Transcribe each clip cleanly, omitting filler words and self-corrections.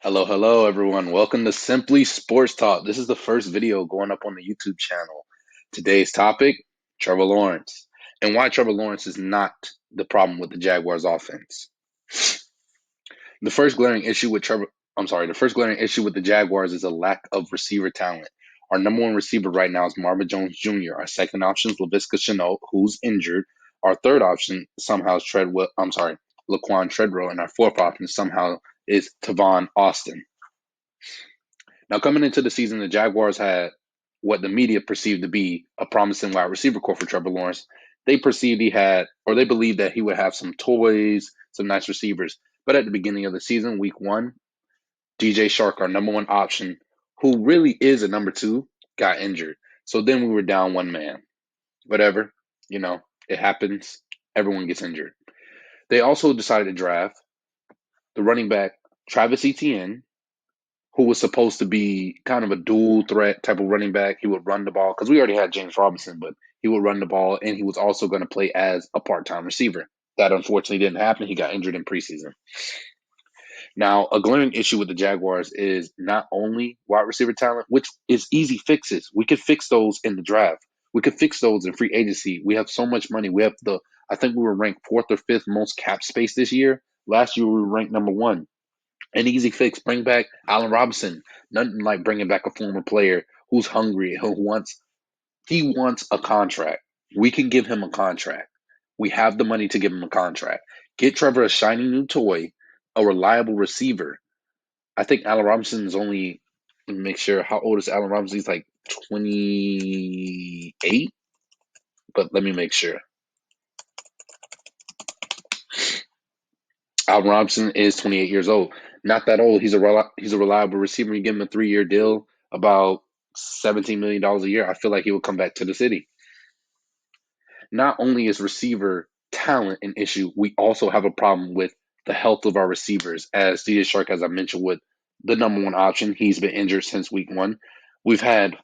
Hello, hello, everyone. Welcome to Simply Sports Talk. This is the first video going up on the YouTube channel. Today's topic, Trevor Lawrence, and why Trevor Lawrence is not the problem with the Jaguars offense. The first glaring issue with the first glaring issue with the Jaguars is a lack of receiver talent. Our number one receiver right now is Marvin Jones Jr. Our second option is Laviska Shenault, who's injured. Our third option somehow is Laquan Treadwell, and our fourth option somehow is Tavon Austin. Now, coming into the season, the Jaguars had what the media perceived to be a promising wide receiver core for Trevor Lawrence. They perceived they believed that he would have some toys, some nice receivers. But at the beginning of the season, week one, DJ Shark, our number one option, who really is a number two, got injured. So then we were down one man. Whatever, it happens. Everyone gets injured. They also decided to draft the running back Travis Etienne, who was supposed to be kind of a dual threat type of running back. He would run the ball because we already had James Robinson, but he would run the ball and he was also going to play as a part-time receiver. That unfortunately didn't happen. He got injured in preseason. Now, a glaring issue with the Jaguars is not only wide receiver talent, which is easy fixes. We could fix those in the draft. We could fix those in free agency. We have so much money. I think we were ranked fourth or fifth most cap space this year. Last year we were ranked number one. An easy fix, bring back Allen Robinson. Nothing like bringing back a former player who's hungry, he wants a contract. We can give him a contract. We have the money to give him a contract. Get Trevor a shiny new toy, a reliable receiver. I think Allen Robinson is only, let me make sure, how old is Allen Robinson? He's like 28, but let me make sure. Allen Robinson is 28 years old. Not that old. He's a reliable receiver. You give him a 3-year deal, about $17 million a year. I feel like he will come back to the city. Not only is receiver talent an issue, we also have a problem with the health of our receivers. As DJ Shark, as I mentioned, with the number one option, he's been injured since week one. We've had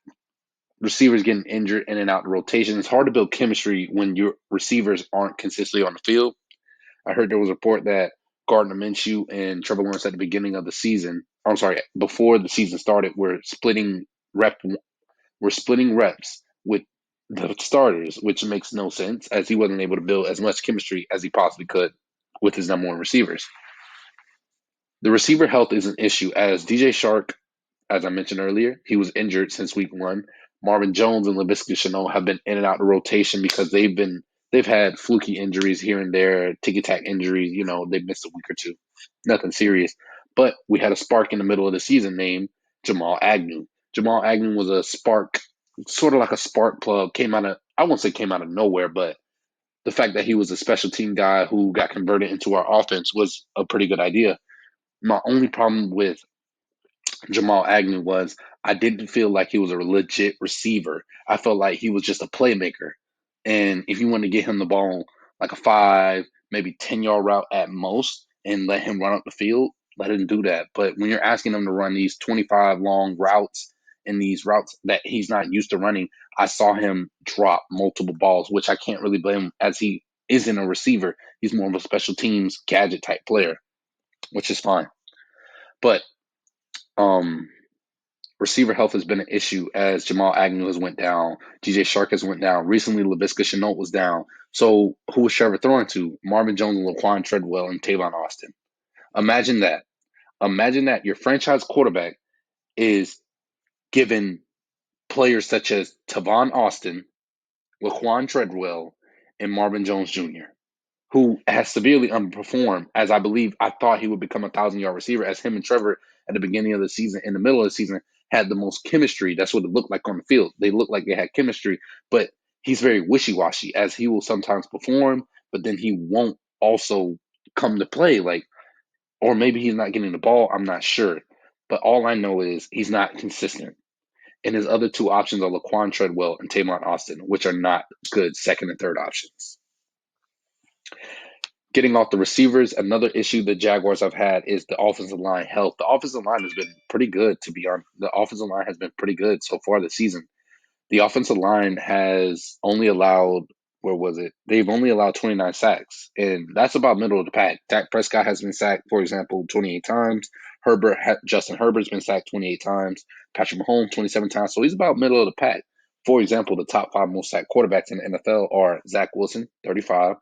receivers getting injured in and out the rotation. It's hard to build chemistry when your receivers aren't consistently on the field. I heard there was a report that Gardner Minshew and Trevor Lawrence at the beginning of the season, before the season started, were splitting reps with the starters, which makes no sense as he wasn't able to build as much chemistry as he possibly could with his number one receivers. The receiver health is an issue as DJ Shark, as I mentioned earlier, he was injured since week one. Marvin Jones and Laviska Shenault have been in and out of the rotation because they've had fluky injuries here and there, ticky-tack injuries. They've missed a week or two. Nothing serious. But we had a spark in the middle of the season named Jamal Agnew. Jamal Agnew was a spark, sort of like a spark plug, I won't say came out of nowhere, but the fact that he was a special team guy who got converted into our offense was a pretty good idea. My only problem with Jamal Agnew was I didn't feel like he was a legit receiver. I felt like he was just a playmaker. And if you want to get him the ball like a 5, maybe 10-yard route at most and let him run up the field, let him do that. But when you're asking him to run these 25 long routes and these routes that he's not used to running, I saw him drop multiple balls, which I can't really blame him as he isn't a receiver. He's more of a special teams gadget type player, which is fine. But um receiver health has been an issue as Jamal Agnew has went down, DJ Shark has went down. Recently, Laviska Shenault was down. So who was Trevor throwing to? Marvin Jones and Laquan Treadwell and Tavon Austin. Imagine that. Imagine that your franchise quarterback is given players such as Tavon Austin, Laquan Treadwell, and Marvin Jones Jr., who has severely underperformed, as I thought he would become a 1,000-yard receiver, as him and Trevor at the beginning of the season, in the middle of the season, had the most chemistry. That's what it looked like on the field. They looked like they had chemistry, but he's very wishy-washy, as he will sometimes perform, but then he won't also come to play. Or maybe he's not getting the ball. I'm not sure. But all I know is he's not consistent. And his other two options are Laquan Treadwell and Tamon Austin, which are not good second and third options. Getting off the receivers, another issue the Jaguars have had is the offensive line health. The offensive line has been pretty good, to be honest. The offensive line has been pretty good so far this season. The offensive line has only allowed where was it? They've only allowed 29 sacks, and that's about middle of the pack. Dak Prescott has been sacked, for example, 28 times. Justin Herbert's been sacked 28 times. Patrick Mahomes 27 times. So he's about middle of the pack. For example, the top 5 most sacked quarterbacks in the NFL are Zach Wilson, 35,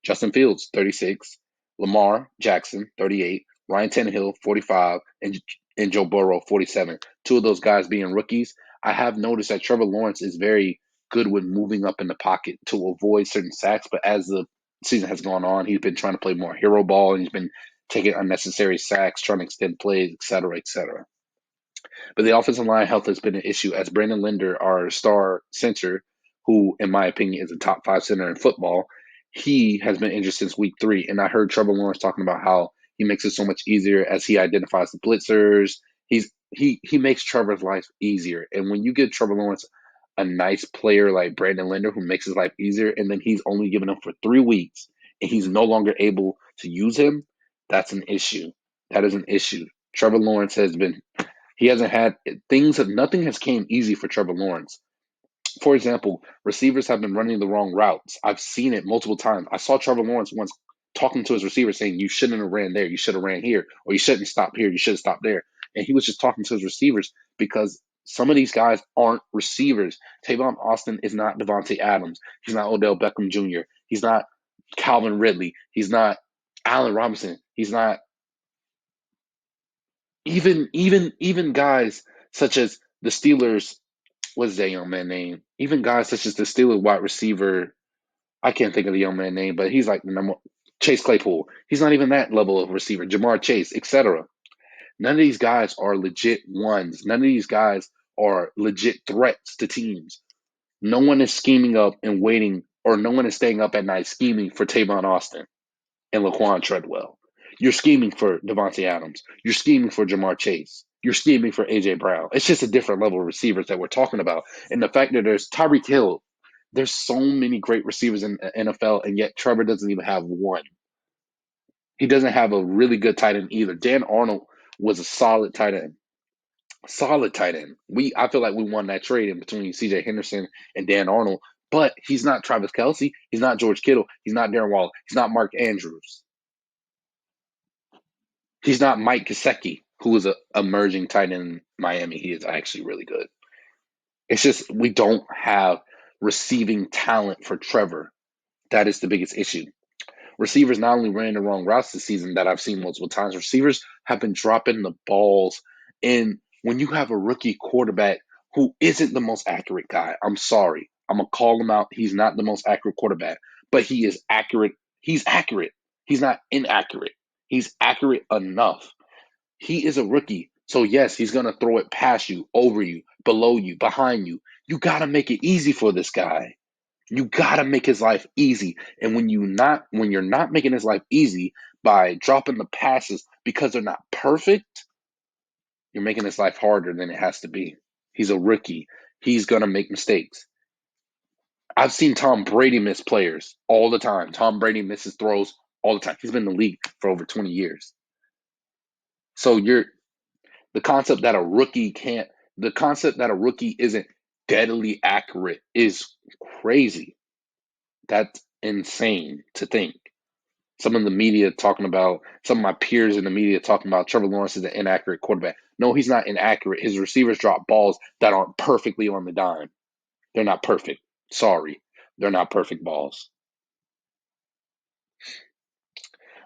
Justin Fields, 36, Lamar Jackson, 38, Ryan Tannehill, 45, and Joe Burrow, 47. Two of those guys being rookies. I have noticed that Trevor Lawrence is very good with moving up in the pocket to avoid certain sacks, but as the season has gone on, he's been trying to play more hero ball, and he's been taking unnecessary sacks, trying to extend plays, et cetera, et cetera. But the offensive line health has been an issue as Brandon Linder, our star center, who, in my opinion, is a top 5 center in football, he has been injured since week 3. And I heard Trevor Lawrence talking about how he makes it so much easier as he identifies the blitzers. He makes Trevor's life easier. And when you give Trevor Lawrence a nice player like Brandon Linder who makes his life easier, and then he's only given him for 3 weeks and he's no longer able to use him, that's an issue. That is an issue. Trevor Lawrence has been he hasn't had nothing has came easy for Trevor Lawrence. For example, receivers have been running the wrong routes. I've seen it multiple times. I saw Trevor Lawrence once talking to his receiver saying, "You shouldn't have ran there. You should have ran here, or you shouldn't stop here. You should have stopped there." And he was just talking to his receivers because some of these guys aren't receivers. Tavon Austin is not Devontae Adams. He's not Odell Beckham Jr. He's not Calvin Ridley. He's not Allen Robinson. He's not even guys such as the Steelers. What's that young man name? Even guys such as the Steelers wide receiver. I can't think of the young man name, but he's like the number Chase Claypool. He's not even that level of receiver. Jamar Chase, etc. None of these guys are legit ones. None of these guys are legit threats to teams. No one is scheming up and waiting, or no one is staying up at night scheming for Tavon Austin and Laquan Treadwell. You're scheming for Devontae Adams. You're scheming for Jamar Chase. You're scheming for A.J. Brown. It's just a different level of receivers that we're talking about. And the fact that there's Tyreek Hill, there's so many great receivers in the NFL, and yet Trevor doesn't even have one. He doesn't have a really good tight end either. Dan Arnold was a solid tight end. Solid tight end. I feel like we won that trade in between C.J. Henderson and Dan Arnold, but he's not Travis Kelce. He's not George Kittle. He's not Darren Waller. He's not Mark Andrews. He's not Mike Gesicki, who is an emerging tight end in Miami. He is actually really good. It's just we don't have receiving talent for Trevor. That is the biggest issue. Receivers not only ran the wrong routes this season that I've seen multiple times, receivers have been dropping the balls. And when you have a rookie quarterback who isn't the most accurate guy, I'm sorry. I'm going to call him out. He's not the most accurate quarterback, but he is accurate. He's accurate. He's not inaccurate. He's accurate enough. He is a rookie. So, yes, he's going to throw it past you, over you, below you, behind you. You got to make it easy for this guy. You gotta make his life easy. And when you're not making his life easy by dropping the passes because they're not perfect, you're making his life harder than it has to be. He's a rookie. He's gonna make mistakes. I've seen Tom Brady miss players all the time. Tom Brady misses throws all the time. He's been in the league for over 20 years. So the concept that a rookie isn't deadly accurate is crazy. That's insane to think. Some of my peers in the media talking about Trevor Lawrence is an inaccurate quarterback. No, he's not inaccurate. His receivers drop balls that aren't perfectly on the dime. They're not perfect. Sorry. They're not perfect balls.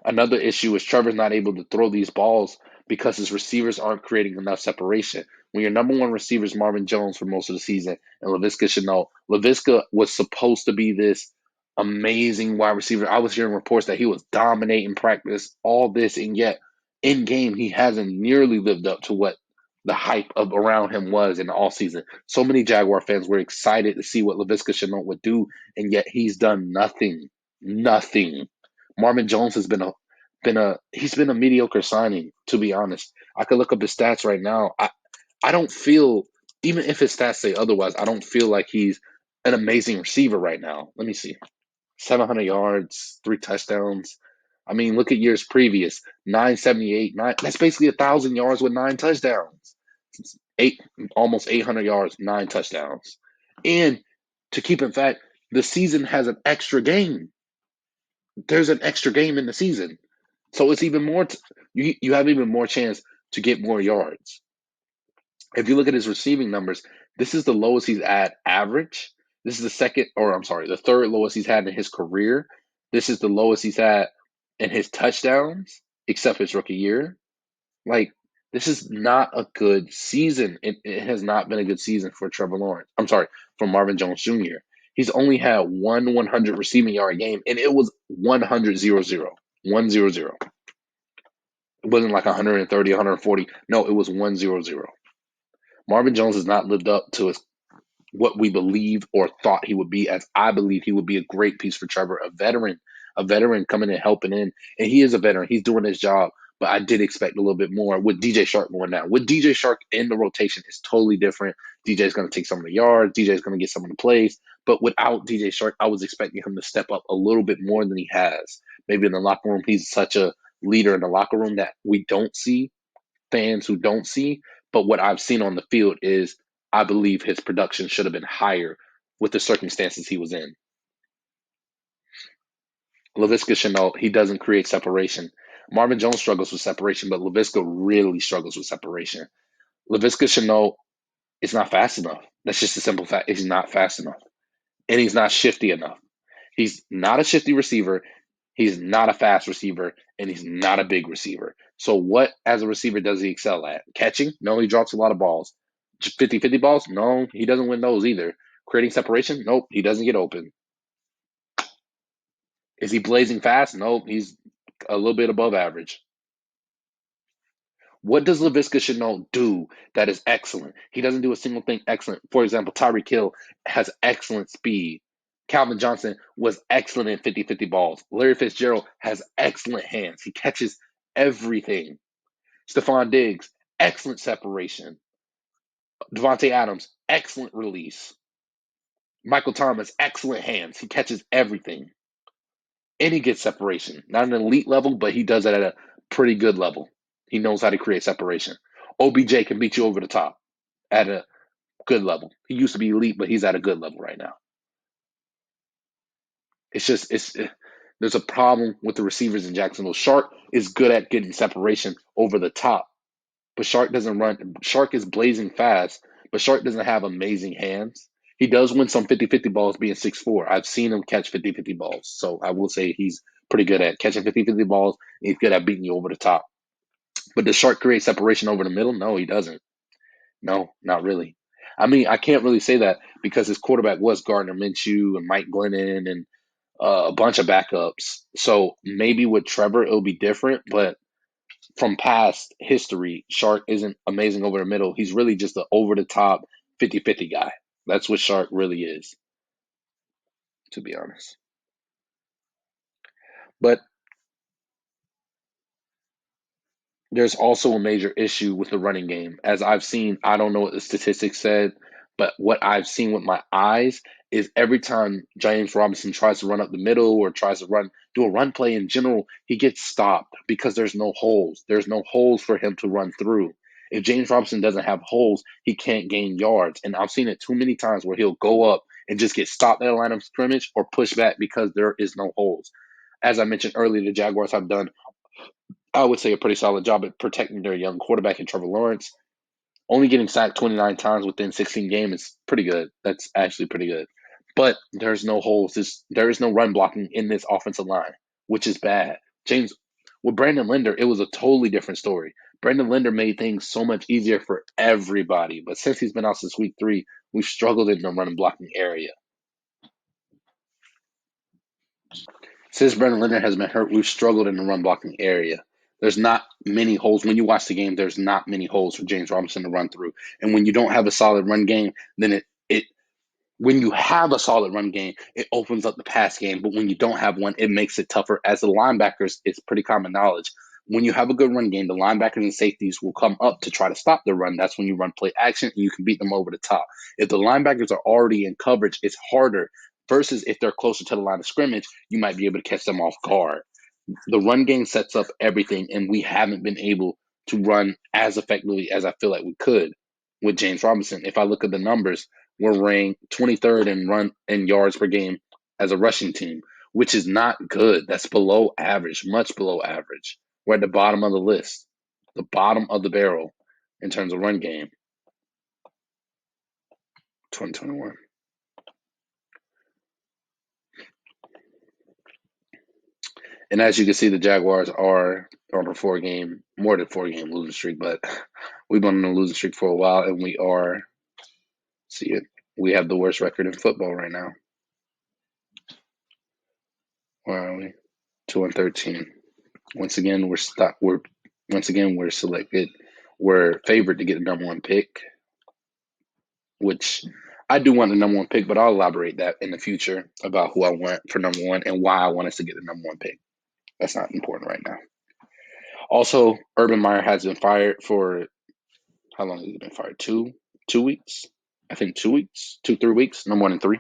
Another issue is Trevor's not able to throw these balls because his receivers aren't creating enough separation. When your number one receiver is Marvin Jones for most of the season and Laviska Shenault, Laviska was supposed to be this amazing wide receiver. I was hearing reports that he was dominating practice, all this, and yet in game he hasn't nearly lived up to what the hype of around him was in the offseason. So many Jaguar fans were excited to see what Laviska Shenault would do, and yet he's done nothing. Nothing. Marvin Jones has he's been a mediocre signing, to be honest. I could look up his stats right now. I don't feel, even if his stats say otherwise, I don't feel like he's an amazing receiver right now. Let me see. 700 yards, 3 touchdowns. I mean, look at years previous. 978, that's basically 1,000 yards with 9 touchdowns. Almost 800 yards, 9 touchdowns. And to keep in fact, The season has an extra game. There's an extra game in the season. So it's even more, you have even more chance to get more yards. If you look at his receiving numbers, this is the lowest he's at average. This is the second, or I'm sorry, the third lowest he's had in his career. This is the lowest he's had in his touchdowns, except his rookie year. Like, this is not a good season. It has not been a good season for Trevor Lawrence. I'm sorry, for Marvin Jones Jr. He's only had one 100 receiving yard game, and it was 100-0-0. 100. It wasn't like 130, 140. No, it was 100. Marvin Jones has not lived up to what we believe or thought he would be, as I believe he would be a great piece for Trevor, a veteran coming in helping in, and he is a veteran. He's doing his job, but I did expect a little bit more with DJ Shark going down. With DJ Shark in the rotation, it's totally different. DJ's going to take some of the yards. DJ's going to get some of the plays, but without DJ Shark, I was expecting him to step up a little bit more than he has. Maybe in the locker room, he's such a leader in the locker room that we don't see, fans who don't see, but what I've seen on the field is I believe his production should have been higher with the circumstances he was in. Laviska Shenault, he doesn't create separation. Marvin Jones struggles with separation, but Laviska really struggles with separation. Laviska Shenault is not fast enough. That's just a simple fact. He's not fast enough. And he's not shifty enough. He's not a shifty receiver. He's not a fast receiver, and he's not a big receiver. So what, as a receiver, does he excel at? Catching? No, he drops a lot of balls. 50-50 balls? No, he doesn't win those either. Creating separation? Nope, he doesn't get open. Is he blazing fast? Nope, he's a little bit above average. What does Laviska Shenault do that is excellent? He doesn't do a single thing excellent. For example, Tyreek Hill has excellent speed. Calvin Johnson was excellent in 50-50 balls. Larry Fitzgerald has excellent hands. He catches everything. Stephon Diggs, excellent separation. Devontae Adams, excellent release. Michael Thomas, excellent hands. He catches everything. And he gets separation. Not an elite level, but he does it at a pretty good level. He knows how to create separation. OBJ can beat you over the top at a good level. He used to be elite, but he's at a good level right now. There's a problem with the receivers in Jacksonville. Shark is good at getting separation over the top, but Shark doesn't run. Shark is blazing fast, but Shark doesn't have amazing hands. He does win some 50-50 balls being 6'4". I've seen him catch 50-50 balls, so I will say he's pretty good at catching 50-50 balls. He's good at beating you over the top. But does Shark create separation over the middle? No, he doesn't. No, not really. I mean, I can't really say that because his quarterback was Gardner Minshew and Mike Glennon and a bunch of backups. So maybe with Trevor, it'll be different. But from past history, Shark isn't amazing over the middle. He's really just an over the top 50-50 guy. That's what Shark really is, to be honest. But there's also a major issue with the running game. As I've seen, I don't know what the statistics said, but what I've seen with my eyes is every time James Robinson tries to run up the middle or tries to do a run play in general, he gets stopped because there's no holes. There's no holes for him to run through. If James Robinson doesn't have holes, he can't gain yards. And I've seen it too many times where he'll go up and just get stopped at the line of scrimmage or push back because there is no holes. As I mentioned earlier, the Jaguars have done, I would say, a pretty solid job at protecting their young quarterback in Trevor Lawrence. Only getting sacked 29 times within 16 games is pretty good. That's actually pretty good. But there's no holes. There is no run blocking in this offensive line, which is bad. With Brandon Linder, it was a totally different story. Brandon Linder made things so much easier for everybody. But since he's been out since week 3, we've struggled in the run blocking area. Since Brandon Linder has been hurt, we've struggled in the run blocking area. There's not many holes. When you watch the game, there's not many holes for James Robinson to run through. And when you don't have a solid run game, then when you have a solid run game, it opens up the pass game. But when you don't have one, it makes it tougher. As the linebackers, it's pretty common knowledge. When you have a good run game, the linebackers and safeties will come up to try to stop the run. That's when you run play action and you can beat them over the top. If the linebackers are already in coverage, it's harder. Versus if they're closer to the line of scrimmage, you might be able to catch them off guard. The run game sets up everything, and we haven't been able to run as effectively as I feel like we could with James Robinson. If I look at the numbers, we're ranked 23rd in yards per game, as a rushing team, which is not good. That's below average, much below average. We're at the bottom of the list, the bottom of the barrel in terms of run game. 2021. And as you can see, the Jaguars are on a more than 4 game losing streak, but we've been on a losing streak for a while, and we have the worst record in football right now. Where are we? 2-13. Once again, we're selected. We're favored to get the number 1 pick, which I do want the number 1 pick, but I'll elaborate that in the future about who I want for number 1 and why I want us to get the number 1 pick. That's not important right now. Also, Urban Meyer has been fired for how long has he been fired? 2 weeks? I think 2 weeks, 3 weeks, no more than 3.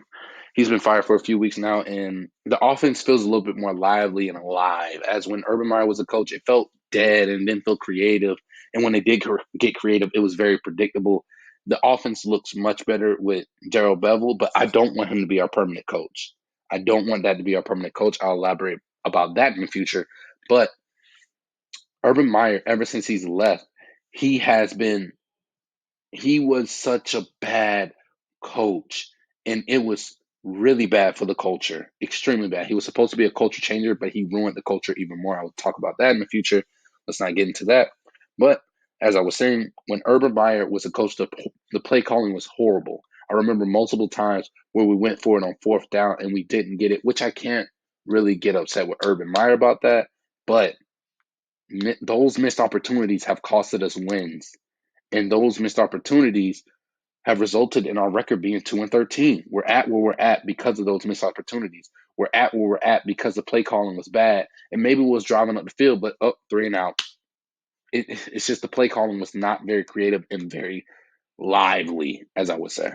He's been fired for a few weeks now, and the offense feels a little bit more lively and alive. As when Urban Meyer was a coach, it felt dead and didn't feel creative. And when they did get creative, it was very predictable. The offense looks much better with Darrell Bevell, but I don't want him to be our permanent coach. I don't want that to be our permanent coach. I'll elaborate about that in the future. But Urban Meyer, ever since he's left, he was such a bad coach, and it was really bad for the culture, extremely bad. He was supposed to be a culture changer, but he ruined the culture even more. I will talk about that in the future. Let's not get into that. But as I was saying, when Urban Meyer was a coach, the play calling was horrible. I remember multiple times where we went for it on 4th down and we didn't get it, which I can't really get upset with Urban Meyer about that. But those missed opportunities have costed us wins. And those missed opportunities have resulted in our record being 2-13. We're at where we're at because of those missed opportunities. We're at where we're at because the play calling was bad, and maybe it was driving up the field, but 3 and out. It's just the play calling was not very creative and very lively, as I would say.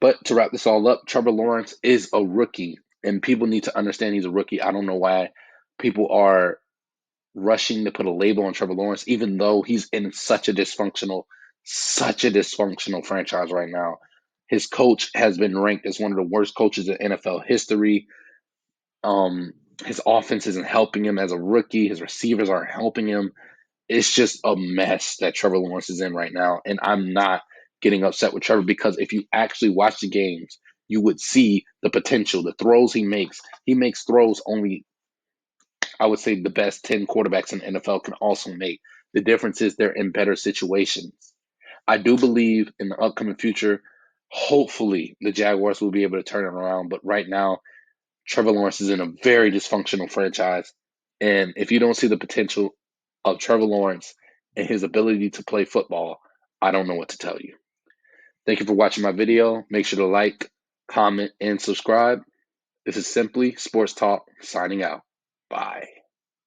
But to wrap this all up, Trevor Lawrence is a rookie, and people need to understand he's a rookie. I don't know why people are rushing to put a label on Trevor Lawrence, even though he's in such a dysfunctional franchise right now. His coach has been ranked as one of the worst coaches in NFL history. His offense isn't helping him as a rookie. His receivers aren't helping him. It's just a mess that Trevor Lawrence is in right now. And I'm not getting upset with Trevor because if you actually watch the games, you would see the potential, the throws he makes. He makes throws only, I would say, the best 10 quarterbacks in the NFL can also make. The difference is they're in better situations. I do believe in the upcoming future, hopefully the Jaguars will be able to turn it around. But right now, Trevor Lawrence is in a very dysfunctional franchise. And if you don't see the potential of Trevor Lawrence and his ability to play football, I don't know what to tell you. Thank you for watching my video. Make sure to like, comment, and subscribe. This is Simply Sports Talk signing out. Bye.